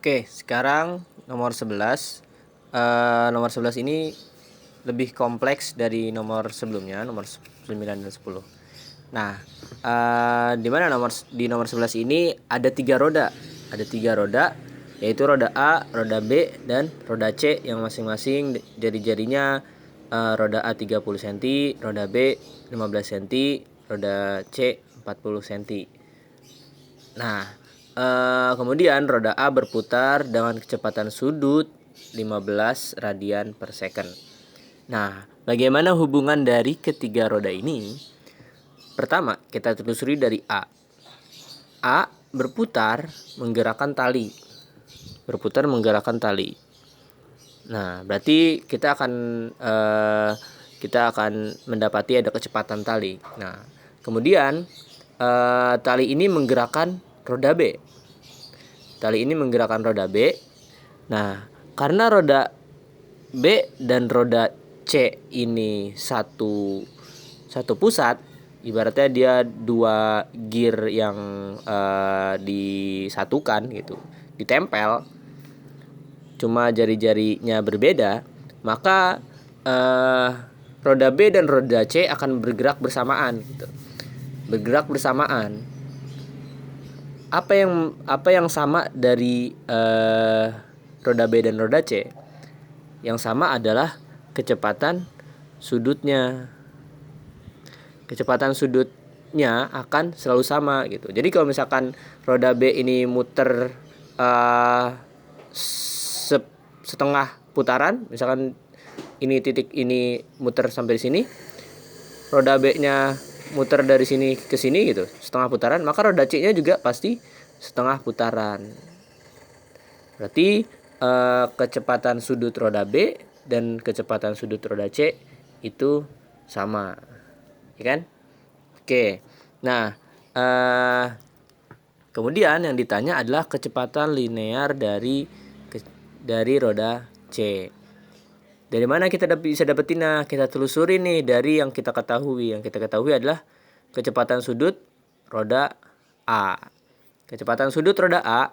Oke, sekarang nomor 11. Nomor 11 ini lebih kompleks dari nomor sebelumnya, nomor 9 dan 10. Nah, di mana di nomor 11 ini ada 3 roda. Ada 3 roda, yaitu roda A, roda B, dan roda C yang masing-masing jari-jarinya roda A 30 cm, roda B 15 cm, roda C 40 cm. Nah, kemudian roda A berputar dengan kecepatan sudut 15 radian per second. Nah, bagaimana hubungan dari ketiga roda ini? Pertama, kita telusuri dari A. A berputar menggerakkan tali. Berputar menggerakkan tali. Nah, berarti kita akan mendapati ada kecepatan tali. Nah, kemudian tali ini menggerakkan roda B. Tali ini menggerakkan roda B. Nah, karena roda B dan roda C ini satu pusat, ibaratnya dia dua gear yang disatukan gitu, ditempel, cuma jari-jarinya berbeda, maka roda B dan roda C akan bergerak bersamaan gitu. Bergerak bersamaan. Apa yang sama dari roda B dan roda C? Yang sama adalah kecepatan sudutnya. Kecepatan sudutnya akan selalu sama gitu. Jadi kalau misalkan roda B ini muter setengah putaran, misalkan ini titik ini muter sampai di sini, roda B-nya muter dari sini ke sini gitu, setengah putaran, maka roda C-nya juga pasti setengah putaran. Berarti kecepatan sudut roda B dan kecepatan sudut roda C itu sama, ya kan? Oke. Nah, kemudian yang ditanya adalah kecepatan linear dari roda C. Dari mana kita bisa dapetin? Nah, kita telusuri nih dari yang kita ketahui. Yang kita ketahui adalah kecepatan sudut roda A. Kecepatan sudut roda A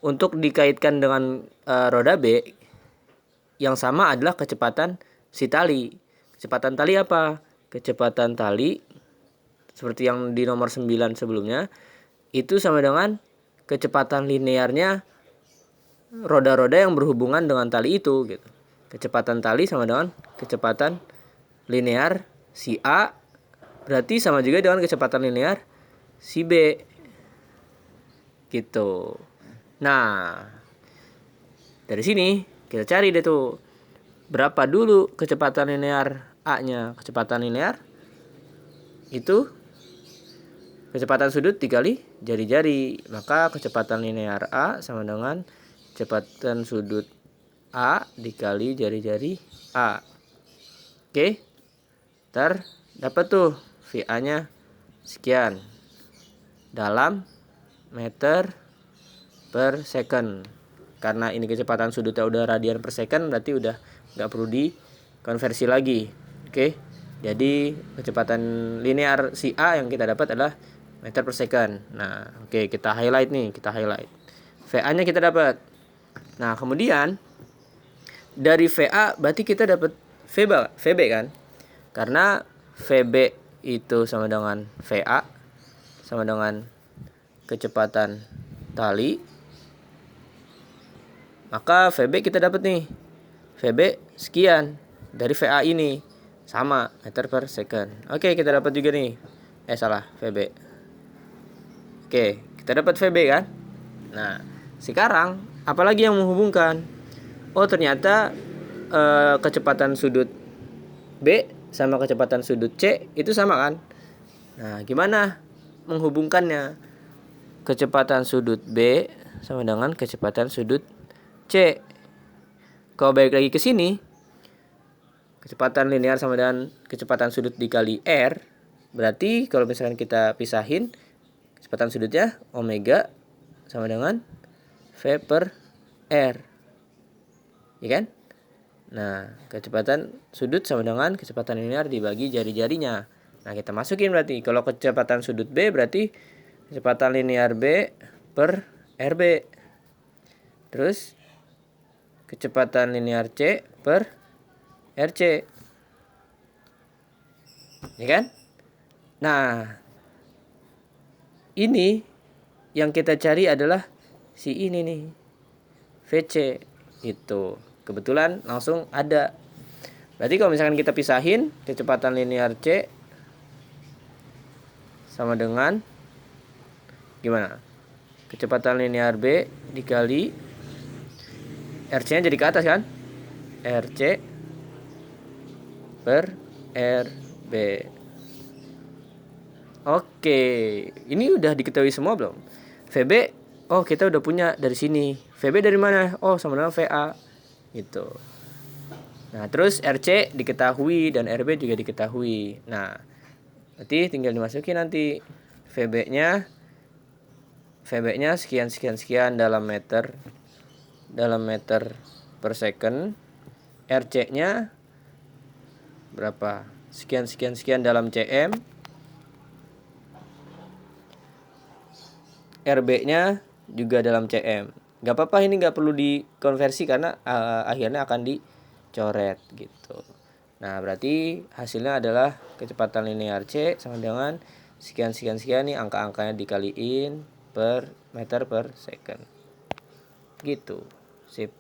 untuk dikaitkan dengan roda B, yang sama adalah kecepatan si tali. Kecepatan tali apa? Kecepatan tali seperti yang di nomor 9 sebelumnya itu sama dengan kecepatan linearnya roda-roda yang berhubungan dengan tali itu gitu. Kecepatan tali sama dengan kecepatan linear si A, berarti sama juga dengan kecepatan linear si B gitu. Nah, dari sini kita cari deh tuh berapa dulu kecepatan linear A-nya. Kecepatan linear itu kecepatan sudut dikali jari-jari, maka kecepatan linear A sama dengan kecepatan sudut A dikali jari-jari A. Oke, ntar dapat tuh VA-nya sekian dalam meter per second. Karena ini kecepatan sudutnya udah radian per second, berarti udah nggak perlu dikonversi lagi. Oke, jadi kecepatan linear si A yang kita dapat adalah meter per second. Nah, oke, kita highlight nih, VA-nya kita dapat. Nah, kemudian dari VA berarti kita dapat VB kan? Karena VB itu sama dengan VA sama dengan kecepatan tali. Maka VB kita dapat nih. VB sekian dari VA ini sama meter per second. Oke, kita dapat juga nih. VB. Oke, kita dapat VB kan? Nah, sekarang apalagi yang menghubungkan? Oh, ternyata kecepatan sudut B sama kecepatan sudut C itu sama kan? Nah, gimana menghubungkannya? Kecepatan sudut B sama dengan kecepatan sudut C. Kalau balik lagi ke sini, kecepatan linear sama dengan kecepatan sudut dikali R. Berarti kalau misalkan kita pisahin, kecepatan sudutnya omega sama dengan V per R. Ya kan? Nah, kecepatan sudut sama dengan kecepatan linear dibagi jari-jarinya. Nah, kita masukin berarti. Kalau kecepatan sudut B berarti kecepatan linear B per RB. Terus kecepatan linear C per RC. Ya kan? Nah, ini yang kita cari adalah si ini nih, VC. Itu kebetulan langsung ada. Berarti kalau misalkan kita pisahin, kecepatan linear C sama dengan gimana? Kecepatan linear B dikali RC-nya jadi ke atas kan? RC per RB. Oke, ini udah diketahui semua belum? VB, oh kita udah punya dari sini. VB dari mana? Oh sama dengan VA. Gitu. Nah terus RC diketahui dan RB juga diketahui. Nah berarti tinggal dimasukin nanti VB-nya sekian dalam meter per second. RC-nya berapa? Sekian dalam cm. RB-nya juga dalam cm. Gak apa-apa, ini gak perlu dikonversi karena akhirnya akan dicoret gitu. Nah berarti hasilnya adalah kecepatan linear C sama dengan sekian nih, angka-angkanya dikaliin per meter per second gitu. Sip.